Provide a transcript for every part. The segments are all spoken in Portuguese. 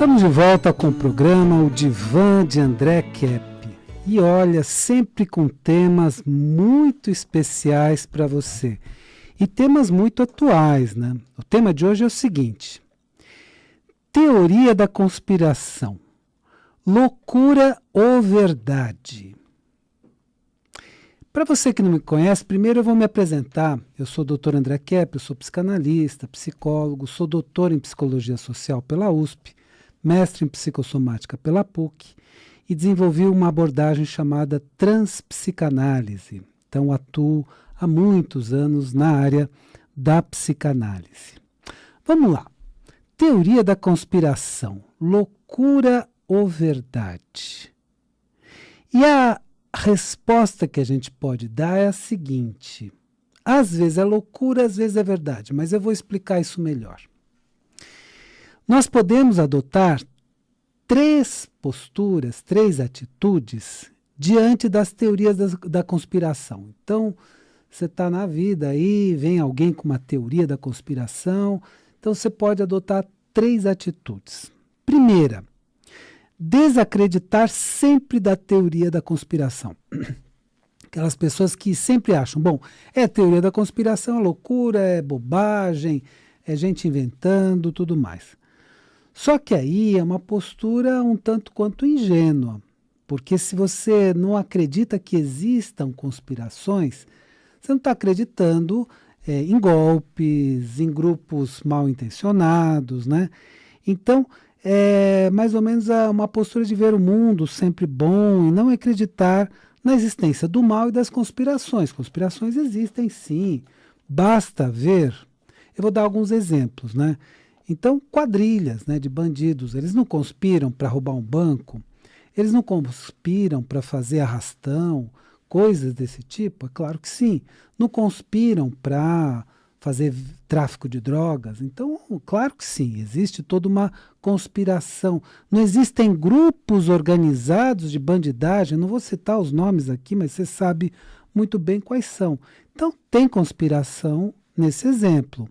Estamos de volta com o programa O Divã de André Kepp. E olha, sempre com temas muito especiais para você. E temas muito atuais, né? O tema de hoje é o seguinte: teoria da conspiração. Loucura ou verdade? Para você que não me conhece, primeiro eu vou me apresentar. Eu sou o Dr. André Kepp, eu sou psicanalista, psicólogo, sou doutor em psicologia social pela USP, mestre em psicossomática pela PUC e desenvolvi uma abordagem chamada transpsicanálise. Então atuo há muitos anos na área da psicanálise. Vamos lá. Teoria da conspiração. Loucura ou verdade? E a resposta que a gente pode dar é a seguinte: às vezes é loucura, às vezes é verdade, mas eu vou explicar isso melhor. Nós podemos adotar três posturas, três atitudes diante das teorias da conspiração. Então, você está na vida aí, vem alguém com uma teoria da conspiração, então você pode adotar três atitudes. Primeira, desacreditar sempre da teoria da conspiração. Aquelas pessoas que sempre acham, bom, é teoria da conspiração, é loucura, é bobagem, é gente inventando, tudo mais. Só que aí é uma postura um tanto quanto ingênua, porque se você não acredita que existam conspirações, você não está acreditando em golpes, em grupos mal intencionados, né? Então, é mais ou menos uma postura de ver o mundo sempre bom e não acreditar na existência do mal e das conspirações. Conspirações existem sim, basta ver. Eu vou dar alguns exemplos, né? Então, quadrilhas, né, de bandidos, eles não conspiram para roubar um banco, eles não conspiram para fazer arrastão, coisas desse tipo? É claro que sim. Não conspiram para fazer tráfico de drogas? Então, claro que sim, existe toda uma conspiração. Não existem grupos organizados de bandidagem, não vou citar os nomes aqui, mas você sabe muito bem quais são. Então, tem conspiração nesse exemplo.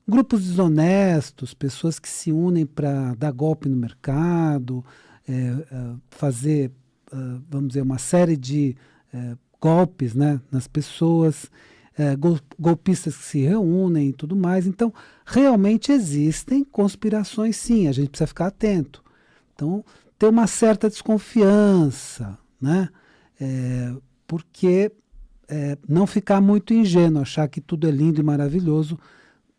Grupos desonestos, pessoas que se unem para dar golpe no mercado, fazer, vamos dizer, uma série de golpes, né, nas pessoas, golpistas que se reúnem e tudo mais. Então, realmente existem conspirações, sim, a gente precisa ficar atento. Então, ter uma certa desconfiança, né, porque não ficar muito ingênuo, achar que tudo é lindo e maravilhoso,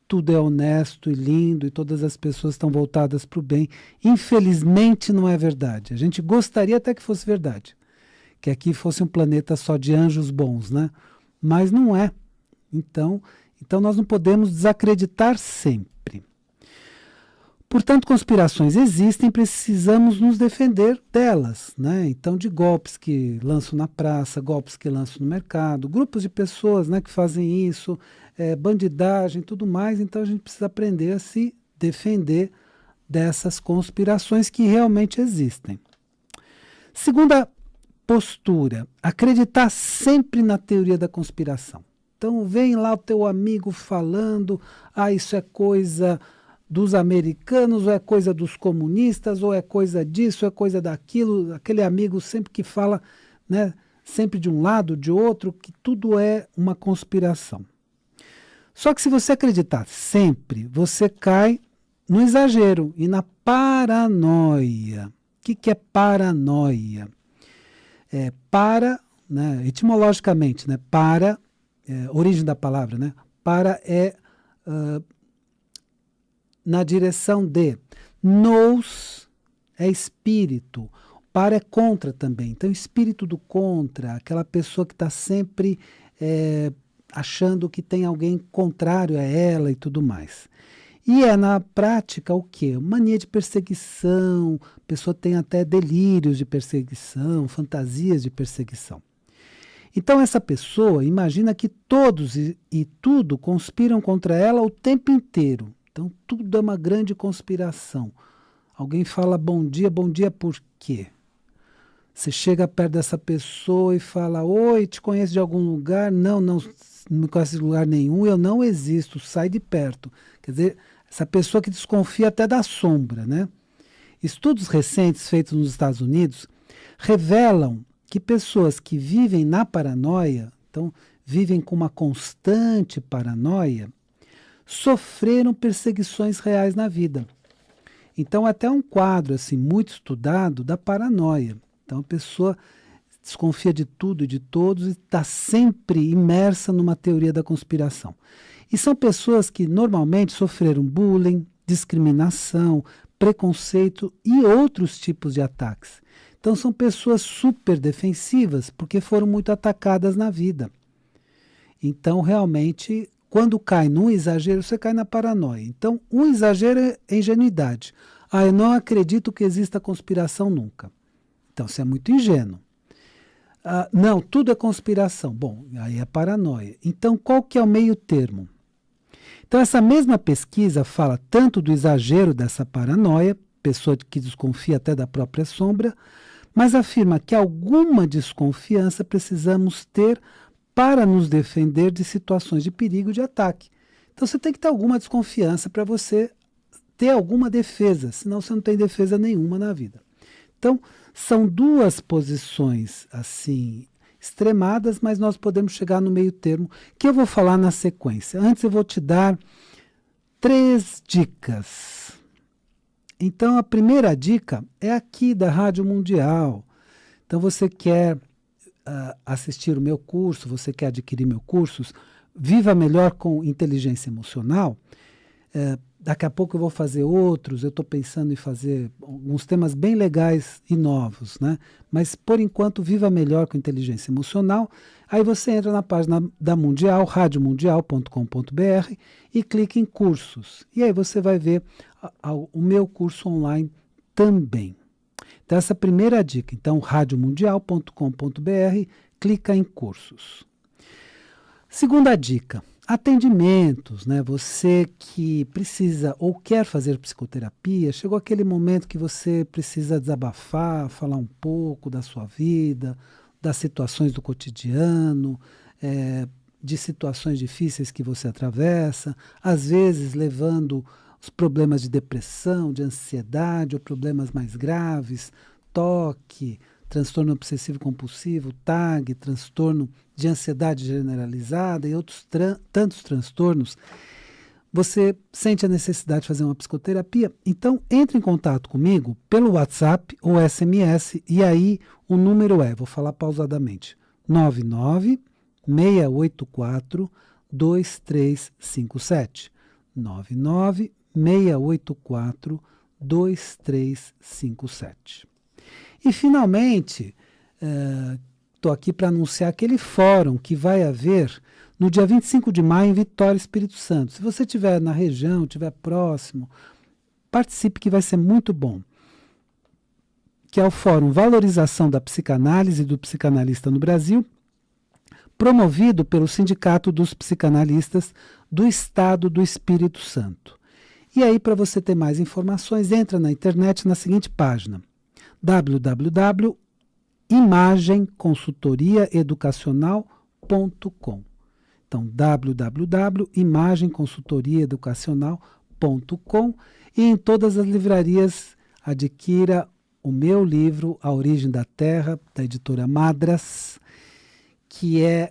tudo é honesto e lindo e todas as pessoas estão voltadas para o bem. Infelizmente não é verdade. A gente gostaria até que fosse verdade, que aqui fosse um planeta só de anjos bons, né? Mas não é. Então nós não podemos desacreditar sempre. Portanto, conspirações existem, precisamos nos defender delas, né? Então, de golpes que lançam na praça, golpes que lançam no mercado, grupos de pessoas, né, que fazem isso, bandidagem e tudo mais. Então, a gente precisa aprender a se defender dessas conspirações que realmente existem. Segunda postura, acreditar sempre na teoria da conspiração. Então, vem lá o teu amigo falando, isso é coisa dos americanos, ou é coisa dos comunistas, ou é coisa disso, ou é coisa daquilo, aquele amigo sempre que fala, né, sempre de um lado, de outro, que tudo é uma conspiração. Só que se você acreditar sempre, você cai no exagero e na paranoia. O que é paranoia? Né, etimologicamente, né, origem da palavra, né, para é na direção de. Nous é espírito. Para é contra também. Então, espírito do contra, aquela pessoa que está sempre achando que tem alguém contrário a ela e tudo mais. E na prática o quê? Mania de perseguição, a pessoa tem até delírios de perseguição, fantasias de perseguição. Então essa pessoa imagina que todos e tudo conspiram contra ela o tempo inteiro. Então tudo é uma grande conspiração. Alguém fala bom dia por quê? Você chega perto dessa pessoa e fala, oi, te conheço de algum lugar? Não me conhece de lugar nenhum, eu não existo, sai de perto. Quer dizer, essa pessoa que desconfia até da sombra, né? Estudos recentes feitos nos Estados Unidos revelam que pessoas que vivem na paranoia, então vivem com uma constante paranoia, sofreram perseguições reais na vida. Então, até um quadro assim muito estudado da paranoia. Então, a pessoa desconfia de tudo e de todos e está sempre imersa numa teoria da conspiração. E são pessoas que normalmente sofreram bullying, discriminação, preconceito e outros tipos de ataques. Então, são pessoas super defensivas porque foram muito atacadas na vida. Então, realmente, quando cai num exagero, você cai na paranoia. Então, um exagero é ingenuidade. Eu não acredito que exista conspiração nunca. Então, você é muito ingênuo. Não, tudo é conspiração. Bom, aí é paranoia. Então, qual que é o meio termo? Então, essa mesma pesquisa fala tanto do exagero dessa paranoia, pessoa que desconfia até da própria sombra, mas afirma que alguma desconfiança precisamos ter para nos defender de situações de perigo e de ataque. Então você tem que ter alguma desconfiança para você ter alguma defesa, senão você não tem defesa nenhuma na vida. Então, são duas posições assim extremadas, mas nós podemos chegar no meio termo, que eu vou falar na sequência. Antes eu vou te dar 3 dicas. Então, a primeira dica é aqui da Rádio Mundial. Então, você quer assistir o meu curso, você quer adquirir meus cursos, Viva Melhor com Inteligência Emocional. Daqui a pouco eu vou fazer outros, eu estou pensando em fazer alguns temas bem legais e novos, né? Mas, por enquanto, Viva Melhor com Inteligência Emocional. Aí você entra na página da Mundial, radiomundial.com.br, e clica em cursos. E aí você vai ver o meu curso online também. Então, essa é a primeira dica. Então, radiomundial.com.br, clica em cursos. Segunda dica, atendimentos, né? Você que precisa ou quer fazer psicoterapia, chegou aquele momento que você precisa desabafar, falar um pouco da sua vida, das situações do cotidiano, de situações difíceis que você atravessa, às vezes levando os problemas de depressão, de ansiedade ou problemas mais graves, TOC, transtorno obsessivo compulsivo, TAG, transtorno de ansiedade generalizada e outros tantos transtornos, você sente a necessidade de fazer uma psicoterapia, então entre em contato comigo pelo WhatsApp ou SMS, e aí o número vou falar pausadamente, 99-684-2357. 99-684-2357. E, finalmente, estou aqui para anunciar aquele fórum que vai haver no dia 25 de maio em Vitória, Espírito Santo. Se você estiver na região, estiver próximo, participe que vai ser muito bom. Que é o Fórum Valorização da Psicanálise e do Psicanalista no Brasil, promovido pelo Sindicato dos Psicanalistas do Estado do Espírito Santo. E aí, para você ter mais informações, entra na internet na seguinte página, www.imagemconsultoriaeducacional.com. Então, www.imagemconsultoriaeducacional.com, e em todas as livrarias adquira o meu livro, A Origem da Terra, da editora Madras, que é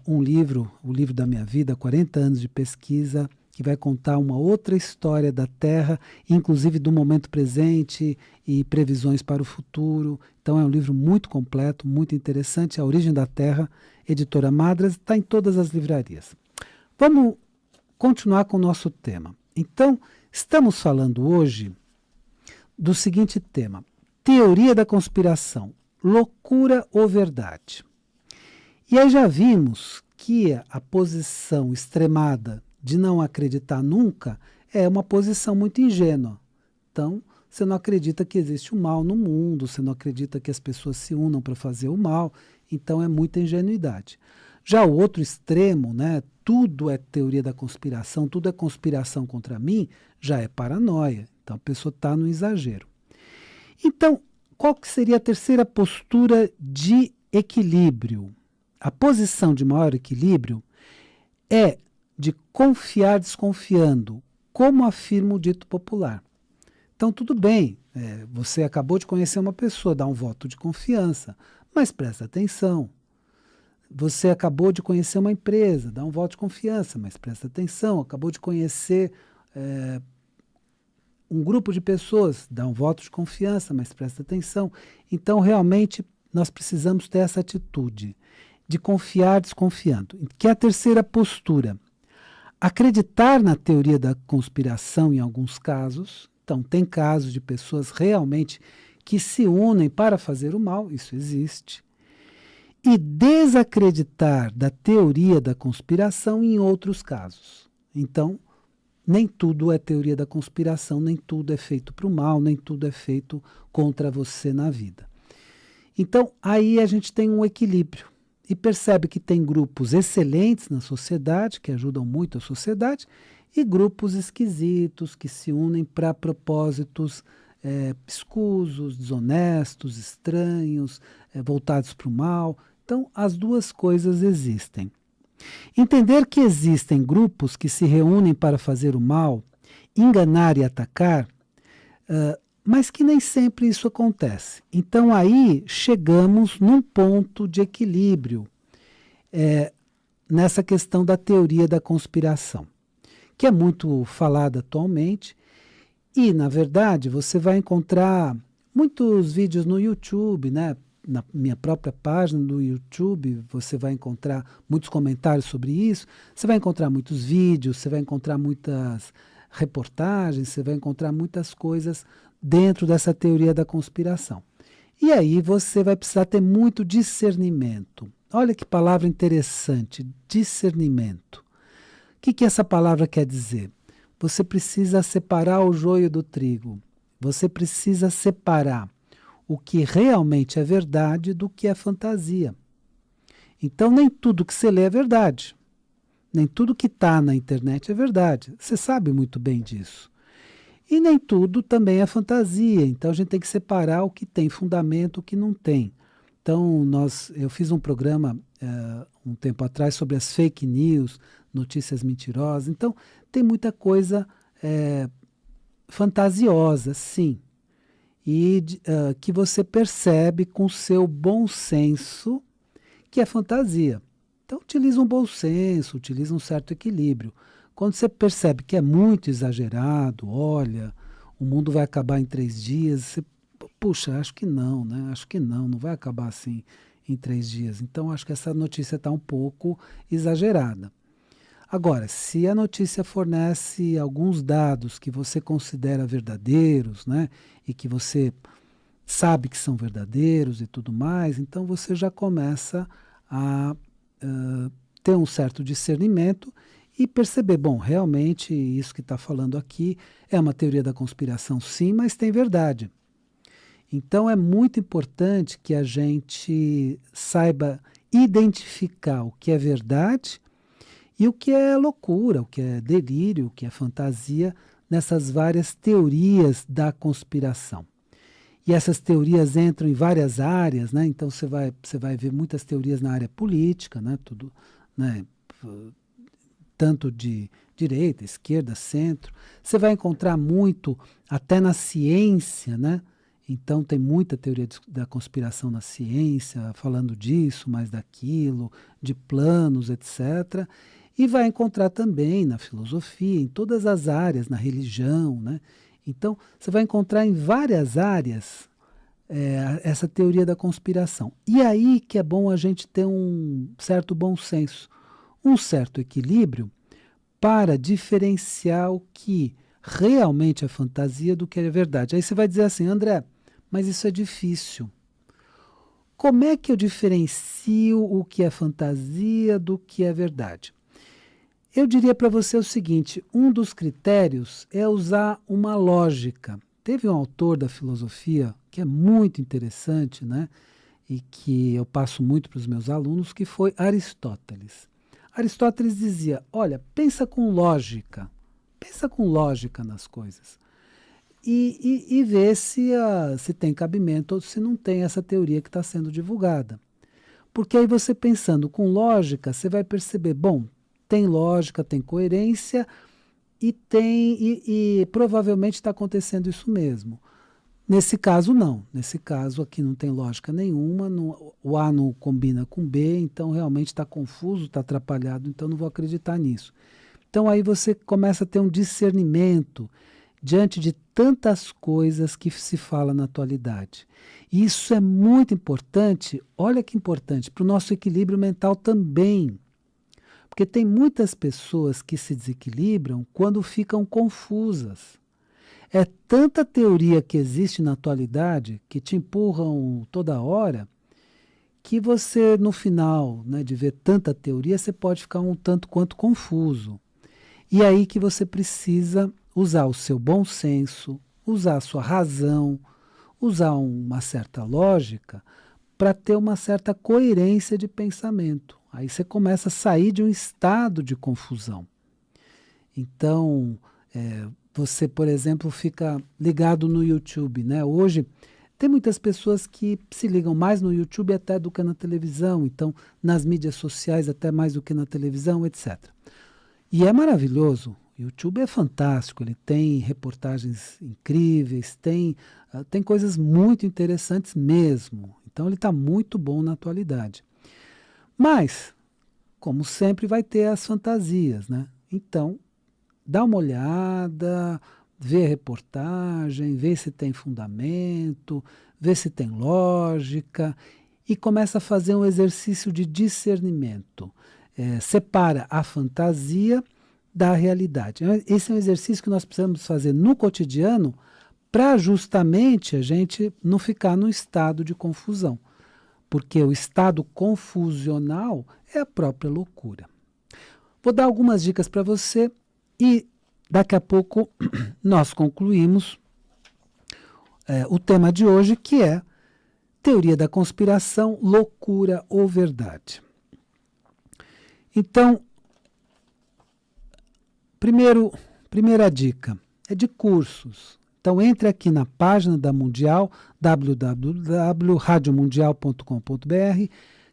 o livro da minha vida, 40 anos de pesquisa, que vai contar uma outra história da Terra, inclusive do momento presente e previsões para o futuro. Então é um livro muito completo, muito interessante, A Origem da Terra, editora Madras, está em todas as livrarias. Vamos continuar com o nosso tema. Então, estamos falando hoje do seguinte tema, teoria da conspiração, loucura ou verdade? E aí já vimos que a posição extremada de não acreditar nunca é uma posição muito ingênua. Então, você não acredita que existe o mal no mundo, você não acredita que as pessoas se unam para fazer o mal, então é muita ingenuidade. Já o outro extremo, né, tudo é teoria da conspiração, tudo é conspiração contra mim, já é paranoia. Então a pessoa está no exagero. Então, qual que seria a terceira postura de equilíbrio? A posição de maior equilíbrio é de confiar desconfiando, como afirma o dito popular. Então, tudo bem, Você acabou de conhecer uma pessoa, dá um voto de confiança, mas presta atenção. Você acabou de conhecer uma empresa, dá um voto de confiança, mas presta atenção. Acabou de conhecer um grupo de pessoas, dá um voto de confiança, mas presta atenção. Então, realmente, nós precisamos ter essa atitude de confiar desconfiando. Que é a terceira postura. Acreditar na teoria da conspiração em alguns casos. Então, tem casos de pessoas realmente que se unem para fazer o mal, isso existe. E desacreditar da teoria da conspiração em outros casos. Então, nem tudo é teoria da conspiração, nem tudo é feito para o mal, nem tudo é feito contra você na vida. Então, aí a gente tem um equilíbrio e percebe que tem grupos excelentes na sociedade, que ajudam muito a sociedade, e grupos esquisitos que se unem para propósitos escusos, desonestos, estranhos, voltados para o mal. Então, as duas coisas existem. Entender que existem grupos que se reúnem para fazer o mal, enganar e atacar, mas que nem sempre isso acontece. Então, aí chegamos num ponto de equilíbrio nessa questão da teoria da conspiração, que é muito falada atualmente. E, na verdade, você vai encontrar muitos vídeos no YouTube, né? Na minha própria página do YouTube, você vai encontrar muitos comentários sobre isso, você vai encontrar muitos vídeos, você vai encontrar muitas reportagens, você vai encontrar muitas coisas dentro dessa teoria da conspiração. E aí você vai precisar ter muito discernimento. Olha que palavra interessante, discernimento. O que essa palavra quer dizer? Você precisa separar o joio do trigo. Você precisa separar o que realmente é verdade do que é fantasia. Então, nem tudo que você lê é verdade. Nem tudo que está na internet é verdade. Você sabe muito bem disso. E nem tudo também é fantasia. Então, a gente tem que separar o que tem fundamento e o que não tem. Então, eu fiz um programa um tempo atrás sobre as fake news, notícias mentirosas. Então, tem muita coisa fantasiosa, sim. E que você percebe com seu bom senso que é fantasia. Então, utiliza um bom senso, utiliza um certo equilíbrio. Quando você percebe que é muito exagerado, olha, o mundo vai acabar em 3 dias, você, puxa, acho que não, né? Acho que não vai acabar assim em 3 dias. Então, acho que essa notícia está um pouco exagerada. Agora, se a notícia fornece alguns dados que você considera verdadeiros, né, e que você sabe que são verdadeiros e tudo mais, então você já começa a ter um certo discernimento e perceber, bom, realmente isso que está falando aqui é uma teoria da conspiração, sim, mas tem verdade. Então é muito importante que a gente saiba identificar o que é verdade e o que é loucura, o que é delírio, o que é fantasia, nessas várias teorias da conspiração. E essas teorias entram em várias áreas, né? Então você vai ver muitas teorias na área política, né? Tudo, né? Tanto de direita, esquerda, centro. Você vai encontrar muito até na ciência, né? Então tem muita teoria da conspiração na ciência, falando disso, mais daquilo, de planos, etc. E vai encontrar também na filosofia, em todas as áreas, na religião, né? Então, você vai encontrar em várias áreas essa teoria da conspiração. E aí que é bom a gente ter um certo bom senso, um certo equilíbrio para diferenciar o que realmente é fantasia do que é verdade. Aí você vai dizer assim, André, mas isso é difícil. Como é que eu diferencio o que é fantasia do que é verdade? Eu diria para você o seguinte, um dos critérios é usar uma lógica. Teve um autor da filosofia que é muito interessante, né? E que eu passo muito para os meus alunos, que foi Aristóteles. Aristóteles dizia, olha, pensa com lógica nas coisas. E vê se tem cabimento ou se não tem essa teoria que está sendo divulgada. Porque aí você pensando com lógica, você vai perceber, bom, tem lógica, tem coerência e provavelmente está acontecendo isso mesmo. Nesse caso, não. Nesse caso, aqui não tem lógica nenhuma, o A não combina com B, então realmente está confuso, está atrapalhado, então não vou acreditar nisso. Então aí você começa a ter um discernimento diante de tantas coisas que se fala na atualidade. E isso é muito importante, olha que importante, para o nosso equilíbrio mental também. Porque tem muitas pessoas que se desequilibram quando ficam confusas. É tanta teoria que existe na atualidade, que te empurram toda hora, que você, no final, né, de ver tanta teoria, você pode ficar um tanto quanto confuso. E aí que você precisa usar o seu bom senso, usar a sua razão, usar uma certa lógica para ter uma certa coerência de pensamento. Aí você começa a sair de um estado de confusão. Então, você, por exemplo, fica ligado no YouTube, né? Hoje tem muitas pessoas que se ligam mais no YouTube até do que na televisão, então nas mídias sociais até mais do que na televisão, etc. E é maravilhoso, o YouTube é fantástico, ele tem reportagens incríveis, tem coisas muito interessantes mesmo, então ele está muito bom na atualidade. Mas, como sempre, vai ter as fantasias, né? Então, dá uma olhada, vê a reportagem, vê se tem fundamento, vê se tem lógica e começa a fazer um exercício de discernimento. Separa a fantasia da realidade. Esse é um exercício que nós precisamos fazer no cotidiano para justamente a gente não ficar num estado de confusão. Porque o estado confusional é a própria loucura. Vou dar algumas dicas para você e daqui a pouco nós concluímos o tema de hoje, que é teoria da conspiração, loucura ou verdade. Então, primeira dica é de cursos. Então, entre aqui na página da Mundial, www.radiomundial.com.br,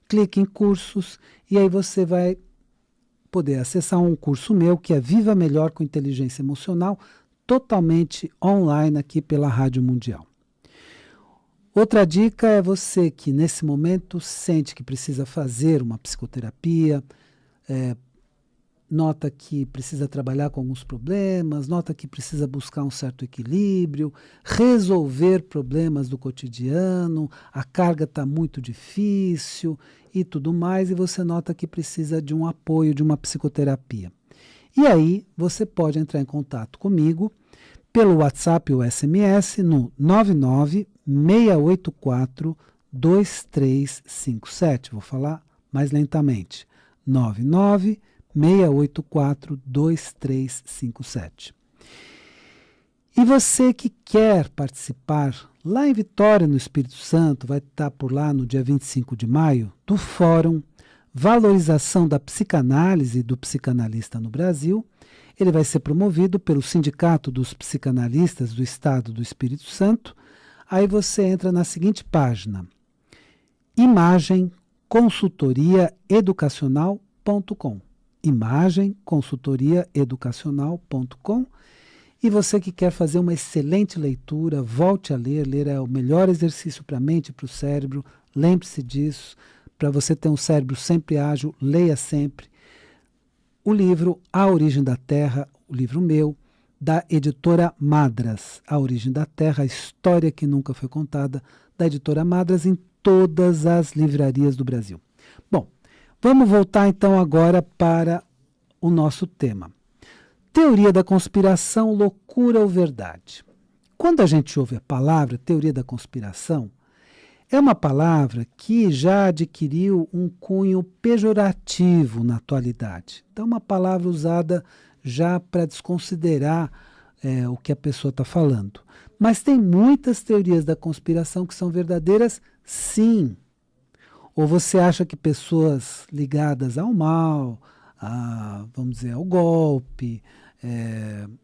clique em cursos e aí você vai poder acessar um curso meu que é Viva Melhor com Inteligência Emocional, totalmente online aqui pela Rádio Mundial. Outra dica é você que nesse momento sente que precisa fazer uma psicoterapia, nota que precisa trabalhar com alguns problemas, nota que precisa buscar um certo equilíbrio, resolver problemas do cotidiano, a carga está muito difícil e tudo mais, e você nota que precisa de um apoio, de uma psicoterapia. E aí você pode entrar em contato comigo pelo WhatsApp ou SMS no 996842357. Vou falar mais lentamente. 996842357. E você que quer participar lá em Vitória, no Espírito Santo, vai estar por lá no dia 25 de maio, do Fórum Valorização da Psicanálise e do Psicanalista no Brasil. Ele vai ser promovido pelo Sindicato dos Psicanalistas do Estado do Espírito Santo. Aí você entra na seguinte página, imagemconsultoriaeducacional.com, imagemconsultoriaeducacional.com. E você que quer fazer uma excelente leitura, volte a ler. Ler é o melhor exercício para a mente e para o cérebro. Lembre-se disso. Para você ter um cérebro sempre ágil, leia sempre. O livro A Origem da Terra, o livro meu, da editora Madras. A Origem da Terra, a história que nunca foi contada, da editora Madras, em todas as livrarias do Brasil. Bom, vamos voltar então agora para o nosso tema. Teoria da conspiração, loucura ou verdade? Quando a gente ouve a palavra teoria da conspiração, é uma palavra que já adquiriu um cunho pejorativo na atualidade. Então, é uma palavra usada já para desconsiderar o que a pessoa está falando. Mas tem muitas teorias da conspiração que são verdadeiras, sim. Ou você acha que pessoas ligadas ao mal, vamos dizer, ao golpe,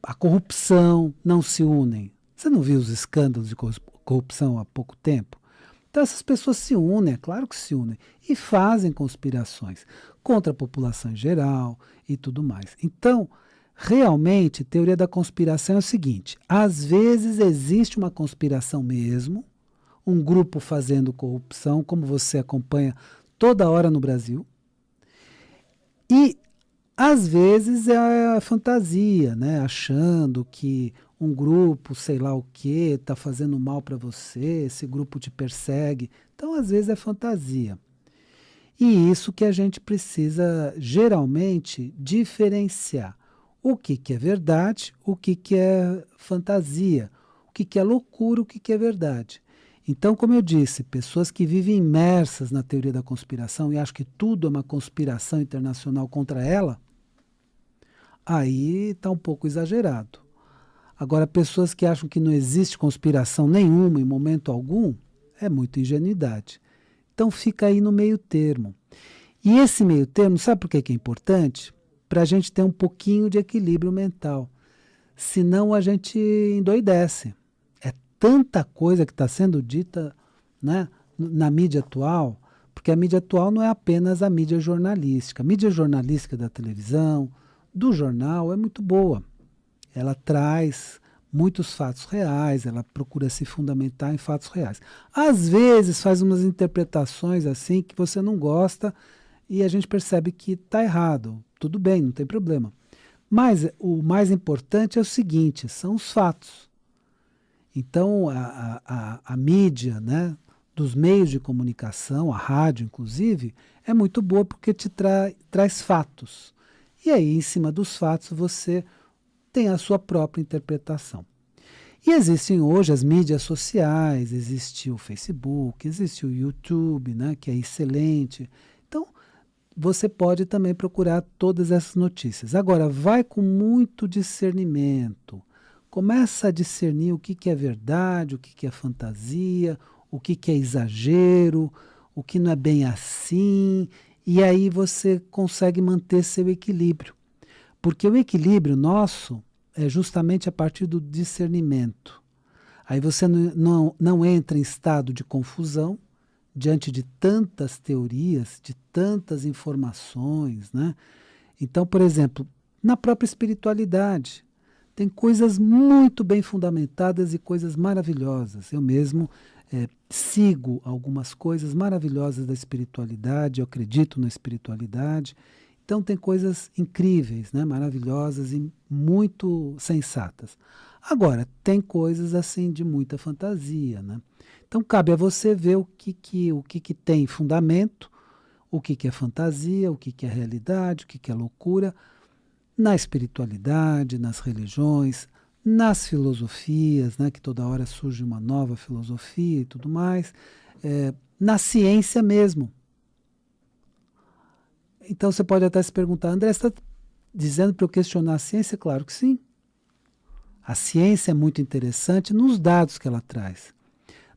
a corrupção, não se unem? Você não viu os escândalos de corrupção há pouco tempo? Então essas pessoas se unem, é claro que se unem, e fazem conspirações contra a população em geral e tudo mais. Então, Realmente, teoria da conspiração é o seguinte: às vezes existe uma conspiração mesmo, um grupo fazendo corrupção, como você acompanha toda hora no Brasil, e às vezes é a fantasia, né? Achando que um grupo, sei lá o que, está fazendo mal para você, esse grupo te persegue. Então, às vezes é fantasia. E isso que a gente precisa, geralmente, diferenciar. O que é verdade, o que é fantasia, o que é loucura, o que é verdade. Então, como eu disse, pessoas que vivem imersas na teoria da conspiração e acham que tudo é uma conspiração internacional contra ela, aí está um pouco exagerado. Agora, pessoas que acham que não existe conspiração nenhuma em momento algum, é muita ingenuidade. Então fica aí no meio termo. E esse meio termo, sabe por que é importante? Para a gente ter um pouquinho de equilíbrio mental. Senão a gente endoidece. É tanta coisa que está sendo dita, né, na mídia atual, porque a mídia atual não é apenas a mídia jornalística. A mídia jornalística da televisão, do jornal, é muito boa. Ela traz muitos fatos reais, ela procura se fundamentar em fatos reais. Às vezes faz umas interpretações assim que você não gosta e a gente percebe que está errado. Tudo bem, não tem problema. Mas o mais importante é o seguinte, são os fatos. Então a mídia, né, dos meios de comunicação, a rádio inclusive, é muito boa porque te traz fatos. E aí, em cima dos fatos, você tem a sua própria interpretação. E existem hoje as mídias sociais, existe o Facebook, existe o YouTube, né, que é excelente. Então, você pode também procurar todas essas notícias. Agora, vai com muito discernimento. Começa a discernir o que é verdade, o que é fantasia, o que é exagero, o que não é bem assim. E aí você consegue manter seu equilíbrio. Porque o equilíbrio nosso é justamente a partir do discernimento. Aí você não entra em estado de confusão diante de tantas teorias, de tantas informações, né? Então, por exemplo, na própria espiritualidade, tem coisas muito bem fundamentadas e coisas maravilhosas. Eu mesmo sigo algumas coisas maravilhosas da espiritualidade, eu acredito na espiritualidade. Então tem coisas incríveis, né, maravilhosas e muito sensatas. Agora, tem coisas assim de muita fantasia, né? Então cabe a você ver o que tem fundamento, o que é fantasia, o que é realidade, o que é loucura, na espiritualidade, nas religiões, nas filosofias, né, que toda hora surge uma nova filosofia e tudo mais, na ciência mesmo. Então você pode até se perguntar, André, você está dizendo para eu questionar a ciência? Claro que sim. A ciência é muito interessante nos dados que ela traz.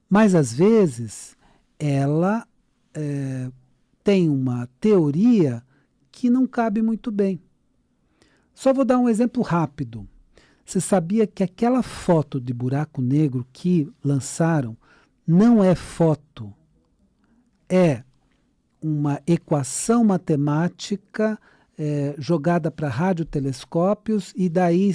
Mas às vezes ela tem uma teoria que não cabe muito bem. Só vou dar um exemplo rápido. Você sabia que aquela foto de buraco negro que lançaram não é foto, é uma equação matemática jogada para radiotelescópios e daí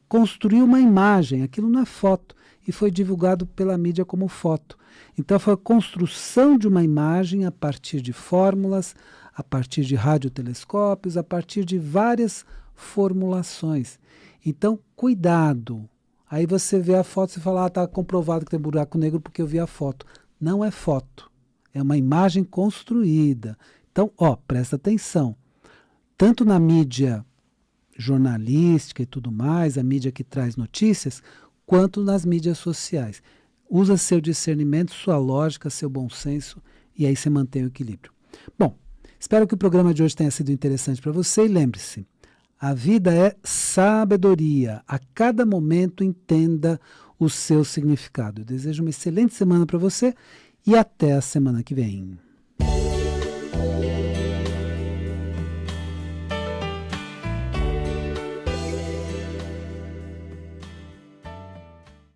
construiu uma imagem, aquilo não é foto, e foi divulgado pela mídia como foto. Então foi a construção de uma imagem a partir de fórmulas, a partir de radiotelescópios, a partir de várias formulações. Então, cuidado. Aí você vê a foto e fala, está comprovado que tem buraco negro porque eu vi a foto. Não é foto. É uma imagem construída. Então, presta atenção. Tanto na mídia jornalística e tudo mais, a mídia que traz notícias, quanto nas mídias sociais. Usa seu discernimento, sua lógica, seu bom senso, e aí você mantém o equilíbrio. Bom, espero que o programa de hoje tenha sido interessante para você e lembre-se, a vida é sabedoria. A cada momento entenda o seu significado. Eu desejo uma excelente semana para você e até a semana que vem.